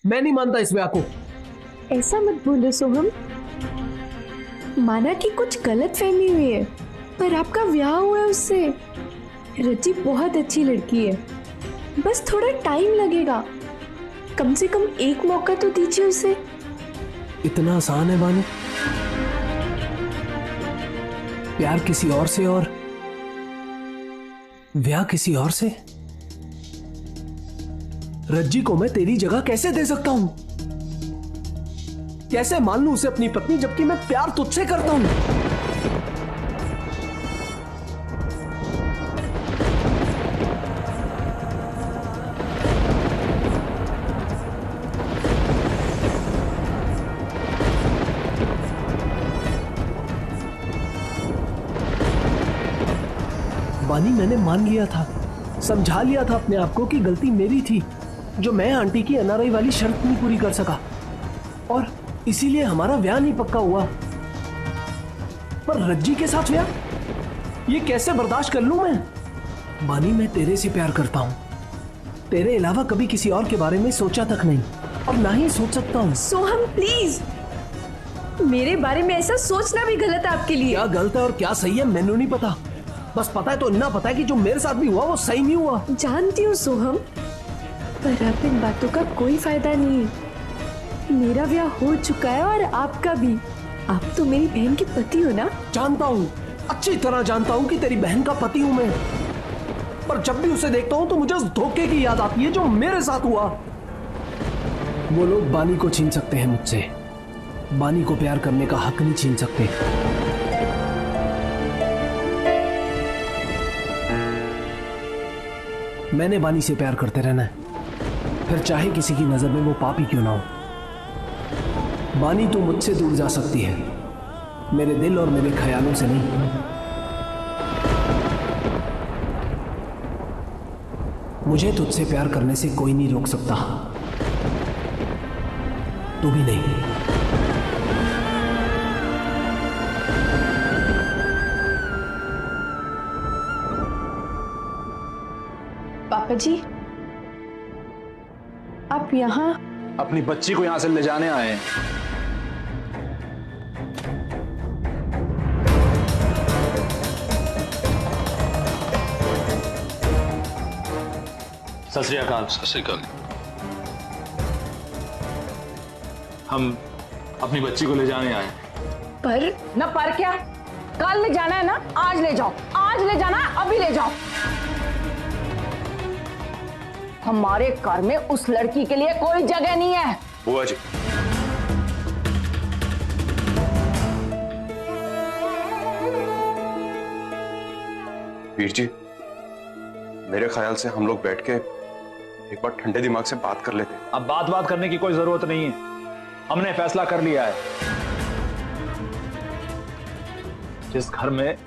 मैं नहीं मानता इस ब्याह को। ऐसा मत बोलो सोहम। माना कि कुछ गलत फहमी हुई है, पर आपका ब्याह हुआ है उससे। रज्जी बहुत अच्छी लड़की है, बस थोड़ा टाइम लगेगा। कम से कम एक मौका तो दीजिए उसे। इतना आसान है बानी? प्यार किसी और से और ब्याह किसी और से? रज्जी को मैं तेरी जगह कैसे दे सकता हूं? कैसे मान लूं उसे अपनी पत्नी, जबकि मैं प्यार तुझसे करता हूं? बानी, मैंने मान लिया था, समझा लिया था अपने आप को कि गलती मेरी थी, जो मैं आंटी की एनआरआई वाली शर्त नहीं पूरी कर सका, और इसीलिए हमारा ब्याह नहीं पक्का हुआ। पर रज्जी के साथ ब्याह, ये कैसे बर्दाश्त कर लूं मैं? बानी, मैं तेरे से प्यार करता हूं, तेरे अलावा कभी किसी और के बारे में सोचा तक नहीं, और ना ही सोच सकता हूं। सोहम प्लीज, मेरे बारे में ऐसा सोचना भी गलत है आपके लिए। क्या गलत है और क्या सही है मैंने नहीं पता, बस पता है तो इतना पता है कि जो मेरे साथ भी हुआ वो सही नहीं हुआ। जानती हूँ सोहम, पर अब इन बातों का कोई फायदा नहीं है। मेरा ब्याह हो चुका है और आपका भी। आप तो मेरी बहन के पति हो ना? जानता हूँ, अच्छी तरह जानता हूँ कि तेरी बहन का पति हूँ मैं, पर जब भी उसे देखता हूँ तो मुझे उस धोखे की याद आती है जो मेरे साथ हुआ। वो लोग बानी को छीन सकते हैं मुझसे, बानी को प्यार करने का हक नहीं छीन सकते। मैंने बानी से प्यार करते रहना है, फिर चाहे किसी की नजर में वो पापी क्यों ना हो। बानी तो मुझसे दूर जा सकती है, मेरे दिल और मेरे ख्यालों से नहीं। मुझे तुझसे प्यार करने से कोई नहीं रोक सकता, तू भी नहीं। पापा जी, आप यहाँ? अपनी बच्ची को यहां से ले जाने आए हैं। सत श्री अकाल। सत श्री अकाल। हम अपनी बच्ची को ले जाने आए। पर न पर क्या, कल ले जाना है ना, आज ले जाओ, आज ले जाना है, अभी ले जाओ। हमारे घर में उस लड़की के लिए कोई जगह नहीं है। बुआ जी, वीर जी, मेरे ख्याल से हम लोग बैठ के एक बार ठंडे दिमाग से बात कर लेते हैं। अब बात करने की कोई जरूरत नहीं है, हमने फैसला कर लिया है। जिस घर में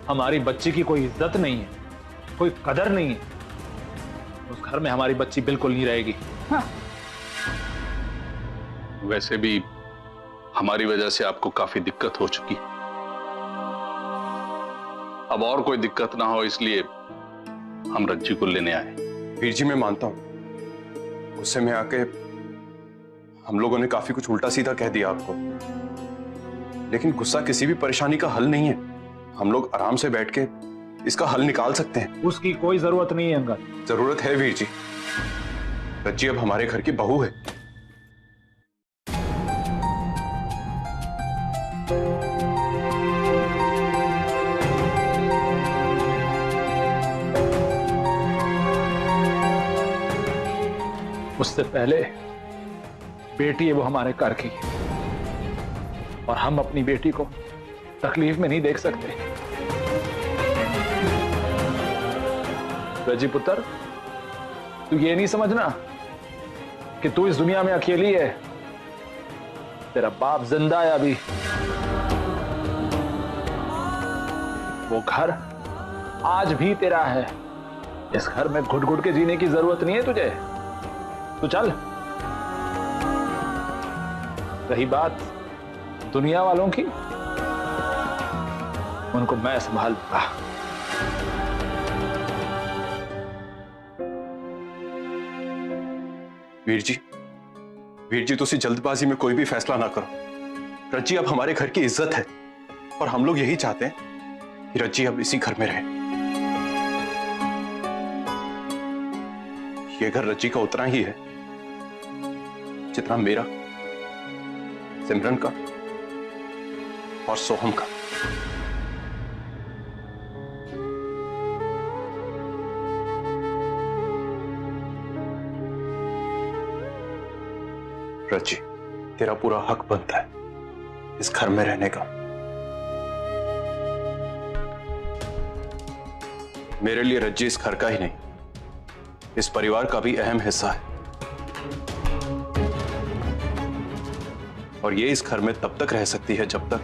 हमारी बच्ची की कोई इज्जत नहीं है, कोई कदर नहीं है, उस घर में हमारी बच्ची बिल्कुल नहीं रहेगी। हाँ। वैसे भी हमारी वजह से आपको काफी दिक्कत हो चुकी, अब और कोई दिक्कत ना हो इसलिए हम रज्जी को लेने आए। वीर जी, मैं मानता हूं गुस्से में आके हम लोगों ने काफी कुछ उल्टा सीधा कह दिया आपको, लेकिन गुस्सा किसी भी परेशानी का हल नहीं है। हम लोग आराम से बैठ के इसका हल निकाल सकते हैं। उसकी कोई जरूरत नहीं है अंगद। जरूरत है वीर जी, रज्जी अब हमारे घर की बहू है। उससे पहले बेटी है वो हमारे घर की, और हम अपनी बेटी को तकलीफ में नहीं देख सकते। रजी पुत्र, तू ये नहीं समझना कि तू इस दुनिया में अकेली है। तेरा बाप जिंदा है अभी। वो घर आज भी तेरा है। इस घर में घुट घुट के जीने की जरूरत नहीं है तुझे। तू चल। रही बात दुनिया वालों की, उनको मैं संभाल लूंगा। वीर जी, वीर जी, तुसी जल्दबाजी में कोई भी फैसला ना करो। रज्जी अब हमारे घर की इज्जत है और हम लोग यही चाहते हैं कि रज्जी अब इसी घर में रहे। ये घर रज्जी का उतना ही है जितना मेरा, सिमरन का और सोहम का। रज्जी, तेरा पूरा हक बनता है इस घर में रहने का। मेरे लिए रज्जी इस घर का ही नहीं, इस परिवार का भी अहम हिस्सा है। और ये इस घर में तब तक रह सकती है जब तक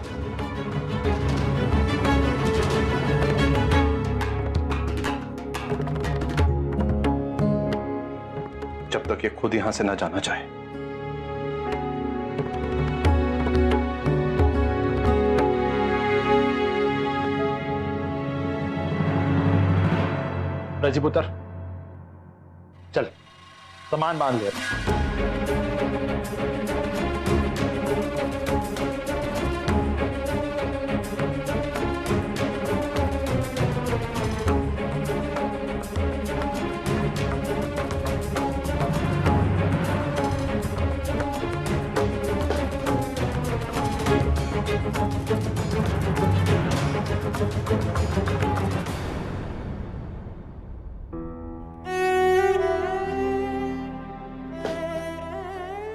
ये खुद यहां से ना जाना चाहे। रज्जी पुत्र, चल सामान बांध ले।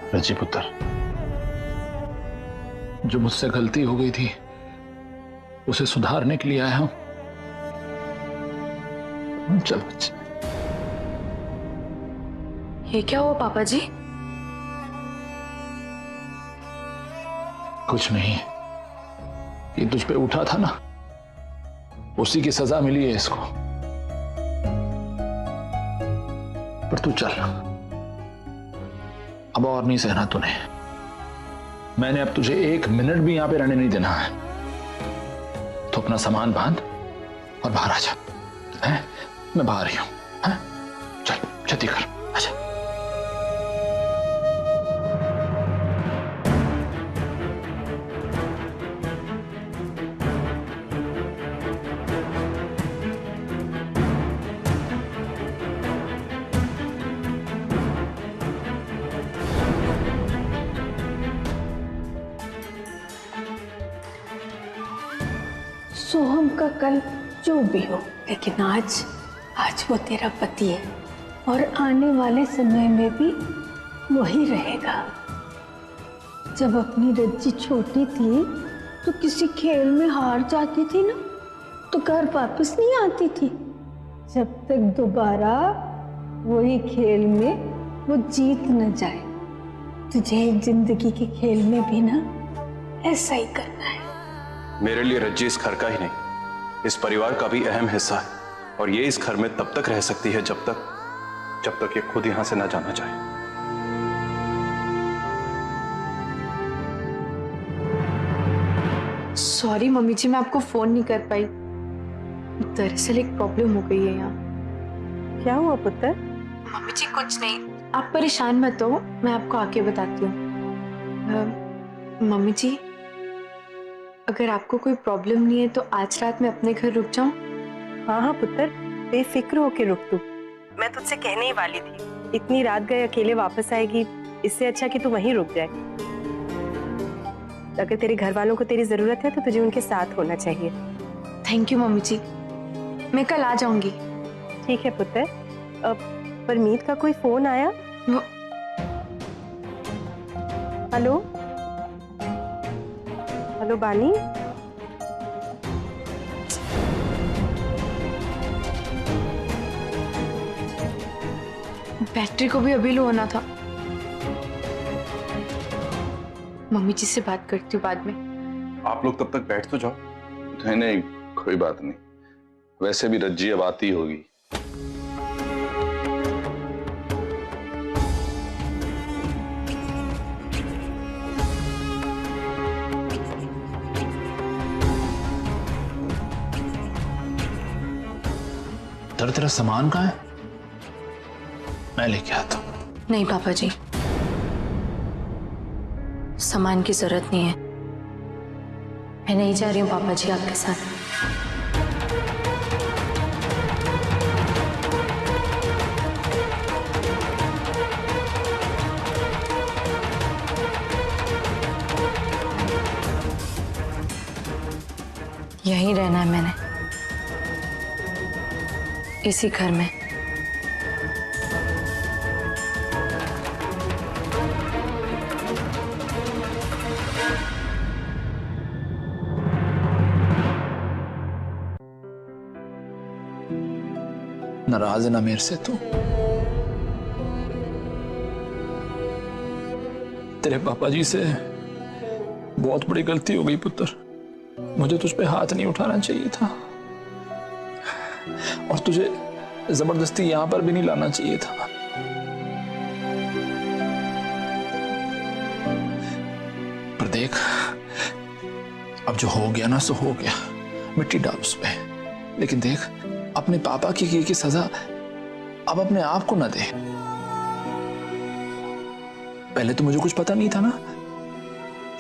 रज्जी पुत्र, जो मुझसे गलती हो गई थी उसे सुधारने के लिए आया हूं। चल बच्चे। ये क्या हुआ पापा जी? कुछ नहीं, ये तुझ पे उठा था ना, उसी की सजा मिली है इसको। पर तू चल, अब और नहीं सहना तूने। मैंने अब तुझे 1 मिनट भी यहां पे रहने नहीं देना है। तो अपना सामान बांध और बाहर आ जा। हैं? मैं बाहर ही हूं। चल जल्दी कर, आजा। सोहम का कल जो भी हो, लेकिन आज वो तेरा पति है और आने वाले समय में भी वही रहेगा। जब अपनी रज्जी छोटी थी तो किसी खेल में हार जाती थी ना, तो घर वापस नहीं आती थी जब तक दोबारा वही खेल में वो जीत न जाए। तुझे जिंदगी के खेल में भी ना ऐसा ही करना है। मेरे लिए रज्जी इस घर का ही नहीं, इस परिवार का भी अहम हिस्सा है। और ये इस घर में तब तक रह सकती है जब तक ये खुद यहां से ना जाना चाहे। सॉरी मम्मी जी, मैं आपको फोन नहीं कर पाई। दरअसल एक प्रॉब्लम हो गई है यहाँ। क्या हुआ पुत्र? मम्मी जी कुछ नहीं, आप परेशान मत हो, मैं आपको आके बताती हूँ। मम्मी जी, अगर आपको कोई प्रॉब्लम नहीं है तो आज रात मैं अपने घर रुक जाऊं? हाँ हाँ पुत्र, बेफिक्र होके रुक तू। मैं तुझसे कहने ही वाली थी, इतनी रात गए अकेले वापस आएगी, इससे अच्छा कि तू वहीं रुक जाए। अगर तेरे घर वालों को तेरी जरूरत है तो तुझे उनके साथ होना चाहिए। थैंक यू मम्मी जी, मैं कल आ जाऊंगी। ठीक है पुत्र। परमीत का कोई फोन आया? हेलो हेलो बानी। बैटरी को भी अभी लो होना था। मम्मी जी से बात करती हूँ बाद में। आप लोग तब तक बैठ तो जाओ। नहीं, कोई बात नहीं, वैसे भी रज्जी अब आती होगी। तेरा सामान कहाँ है? मैं लेके आता हूँ। नहीं पापा जी, सामान की जरूरत नहीं है। मैं नहीं जा रही हूँ पापा जी आपके साथ। यहीं रहना है मैंने, इसी घर में। नाराज है ना मेरे से तू? तेरे पापा जी से बहुत बड़ी गलती हो गई पुत्र। मुझे तुझ पे हाथ नहीं उठाना चाहिए था और तुझे जबरदस्ती यहां पर भी नहीं लाना चाहिए था। पर देख, अब जो हो गया ना सो हो गया, मिट्टी डाल उस पे। लेकिन देख, अपने पापा की सजा अब अपने आप को ना दे। पहले तो मुझे कुछ पता नहीं था ना,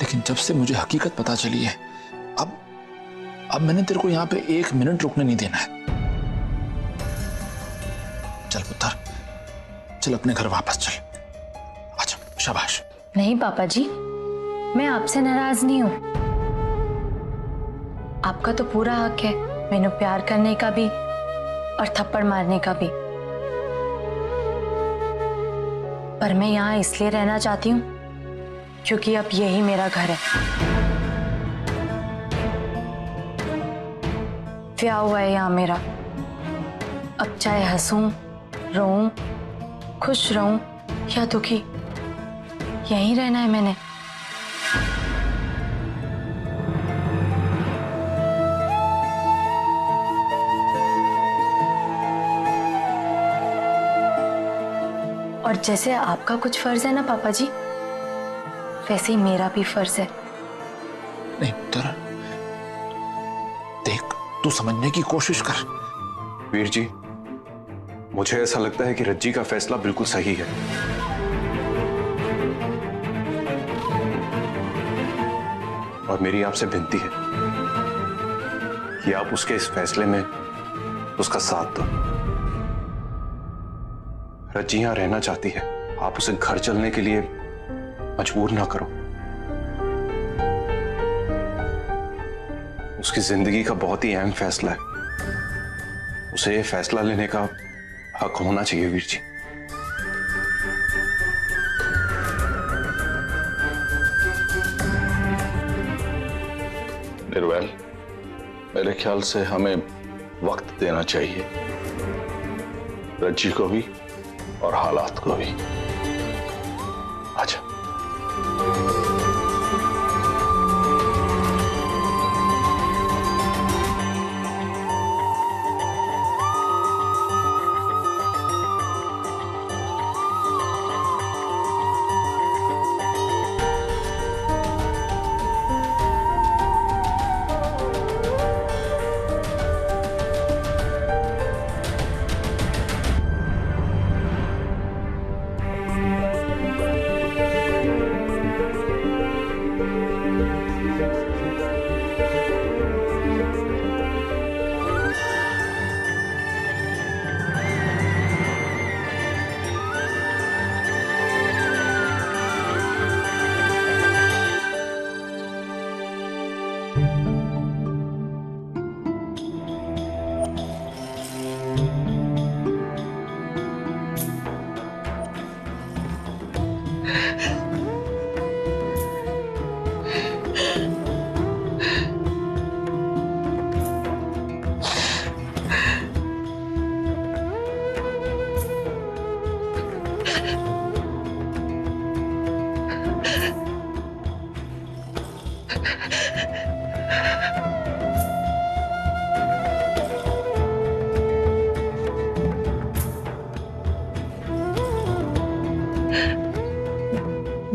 लेकिन जब से मुझे हकीकत पता चली है, अब मैंने तेरे को यहां पे 1 मिनट रुकने नहीं देना है। चल पुत्र, चल अपने घर वापस चल। अच्छा, शाबाश। नहीं पापा जी, मैं आपसे नाराज नहीं हूं। आपका तो पूरा हक है मैंने प्यार करने का भी और थप्पड़ मारने का भी। पर मैं यहाँ इसलिए रहना चाहती हूँ क्योंकि अब यही मेरा घर है। ब्याह हुआ है यहाँ मेरा। अब चाहे हंसूं, रोऊं, खुश रहूं या दुखी, यहीं रहना है मैंने। और जैसे आपका कुछ फर्ज है ना पापा जी, वैसे ही मेरा भी फर्ज है। नहीं पुत्र, देख, तू समझने की कोशिश कर। वीर जी, मुझे ऐसा लगता है कि रज्जी का फैसला बिल्कुल सही है। और मेरी आपसे विनती है कि आप उसके इस फैसले में उसका साथ दो। रज्जी यहां रहना चाहती है, आप उसे घर चलने के लिए मजबूर ना करो। उसकी जिंदगी का बहुत ही अहम फैसला है, उसे ये फैसला लेने का हक होना चाहिए वीर जी। निर्वैल, मेरे ख्याल से हमें वक्त देना चाहिए, रज्जी को भी और हालात को भी। अच्छा।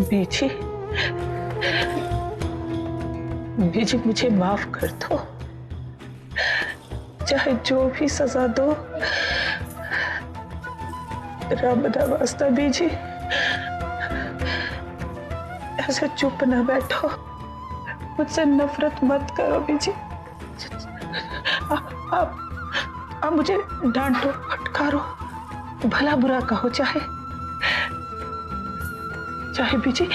बीजी, बीजी मुझे माफ कर दो, चाहे जो भी सजा दो। राम बदा वास्ता बीजी, ऐसे चुप न बैठो, मुझसे नफरत मत करो बीजी। आप मुझे डांटो, फटकारो, भला बुरा कहो चाहे बीजी।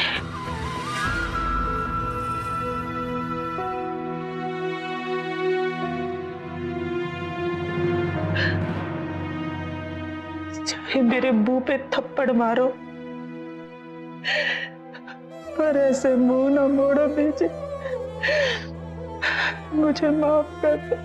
चाहे मेरे मुंह पे थप्पड़ मारो, पर ऐसे मुंह न मोड़ो बीजी। मुझे माफ कर दो।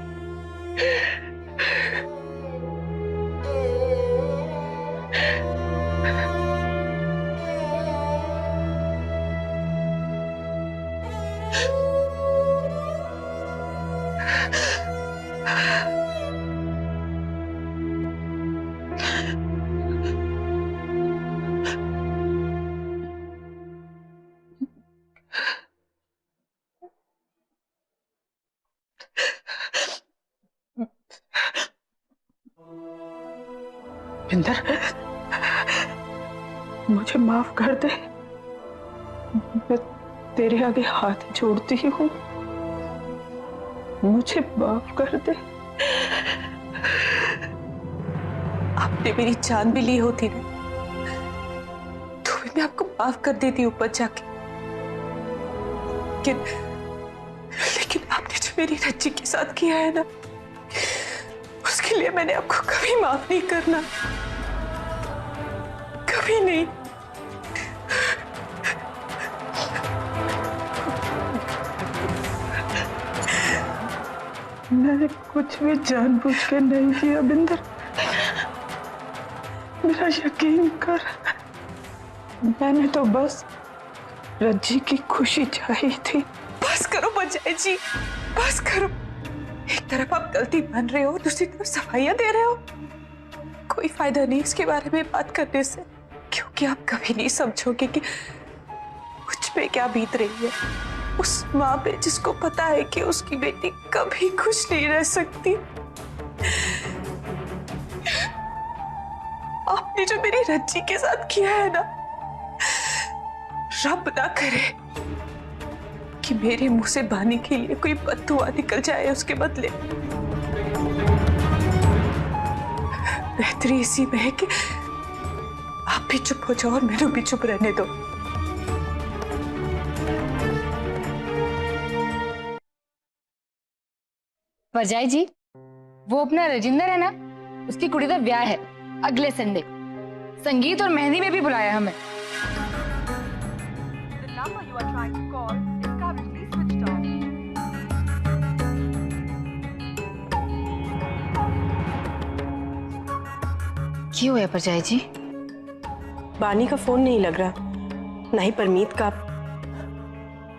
इंदर, मुझे माफ कर दे। मैं तेरे आगे हाथ जोड़ती हूँ, मुझे माफ कर दे। आपने मेरी जान भी ली होती ना, तो भी मैं आपको माफ कर देती ऊपर जाके। लेकिन आपने जो मेरी रज्जी के साथ किया है ना, उसके लिए मैंने आपको कभी माफ नहीं करना, कभी नहीं। मैंने कुछ भी जानबूझ के नहीं किया बिंदर, मेरा यकीन कर। मैंने तो बस रज्जी की खुशी चाहिए थी। बस करो पंचायत जी, बस करो। एक तरफ आप गलती मान रहे हो, दूसरी तरफ सफाइयां दे रहे हो। कोई फायदा नहीं इसके बारे में बात करने से, क्योंकि आप कभी नहीं समझोगे कि मुझ पे क्या बीत रही है। उस माँ पे जिसको पता है कि उसकी बेटी कभी खुश नहीं रह सकती। आपने जो मेरी रज्जी के साथ किया है ना, रब ना करे कि मेरे मुंह से बानी के लिए कोई बददुआ निकल जाए उसके बदले। बेहतरी इसी में है कि आप भी चुप हो जाओ और मेरे भी चुप रहने दो। परजाई जी, वो अपना राजेंद्र है ना, उसकी कुड़ी का ब्याह है अगले संडे। संगीत और मेहंदी में भी बुलाया हमें। क्यों है परजाई जी? बानी का फोन नहीं लग रहा, ना ही परमीत का।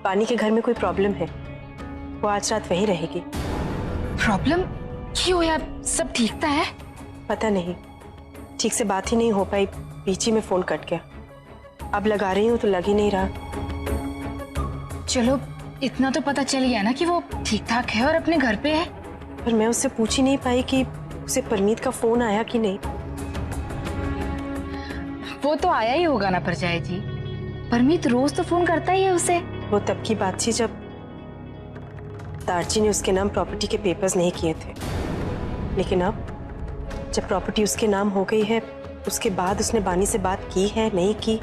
बानी के घर में कोई प्रॉब्लम है, वो आज रात वहीं रहेगी। प्रॉब्लम क्यों यार? सब ठीक था है? पता नहीं, ठीक से बात ही नहीं हो पाई, बीच ही में फोन कट गया। अब लगा रही हूँ तो लग ही नहीं रहा। चलो इतना तो पता चल गया ना कि वो ठीक ठाक है और अपने घर पे है। पर मैं उससे पूछ ही नहीं पाई कि उसे परमीत का फोन आया कि नहीं। वो तो आया ही होगा ना परजाई जी, परमीत रोज तो फोन करता ही है उसे। वो तब की बात थी जब तारची ने उसके नाम प्रॉपर्टी के पेपर्स नहीं किए थे, लेकिन अब जब प्रॉपर्टी उसके नाम हो गई है, उसके बाद उसने बानी से बात की है नहीं की,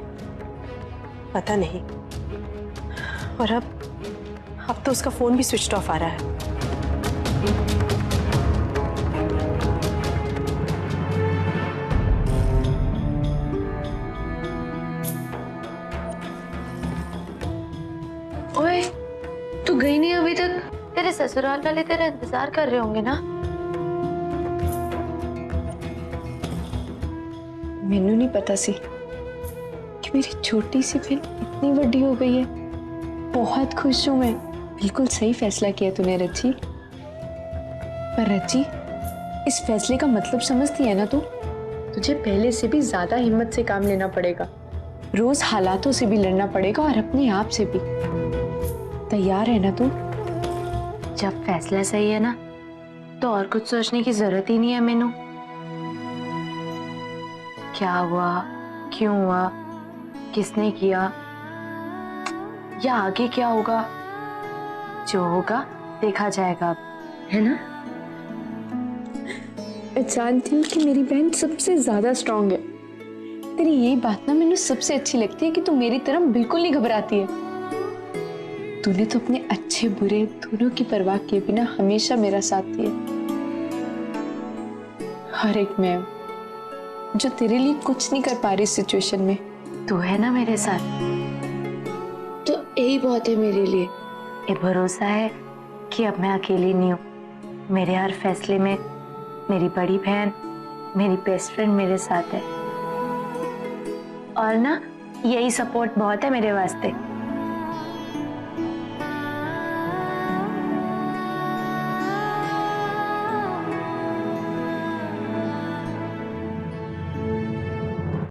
पता नहीं। और अब तो उसका फोन भी स्विच ऑफ आ रहा है। ओए, तू गई नहीं अभी तक? तेरे ससुराल वाले तेरा इंतजार कर रहे होंगे ना। मैनू नहीं पता सी कि मेरी छोटी सी बहन इतनी बड़ी हो गई है। बहुत खुश हूं मैं। बिल्कुल सही फैसला किया तूने रज्जी। पर रज्जी, इस फैसले का मतलब समझती है ना तू? तुझे पहले से भी ज्यादा हिम्मत से काम लेना पड़ेगा, रोज हालातों से भी लड़ना पड़ेगा और अपने आप से भी। तैयार है ना तू? जब फैसला सही है ना, तो और कुछ सोचने की जरूरत ही नहीं है मैनू। क्या हुआ, क्यों हुआ, किसने किया, या आगे क्या होगा, जो होगा देखा जाएगा, है ना? मैं जानती हूँ कि मेरी बहन सबसे ज्यादा स्ट्रांग है। तेरी यही बात ना मैंने सबसे अच्छी लगती है कि तू मेरी तरह बिल्कुल नहीं घबराती है। तूने तो अपने अच्छे बुरे दोनों की परवाह किए बिना हमेशा मेरा साथ दिया। हर एक मैं जो तेरे लिए कुछ नहीं कर पा रही सिचुएशन में, तू है ना मेरे साथ, तो यही बहुत है मेरे लिए। ये भरोसा है कि अब मैं अकेली नहीं हूँ। मेरे हर फैसले में मेरी बड़ी बहन, मेरी बेस्ट फ्रेंड मेरे साथ है, और ना यही सपोर्ट बहुत है मेरे वास्ते।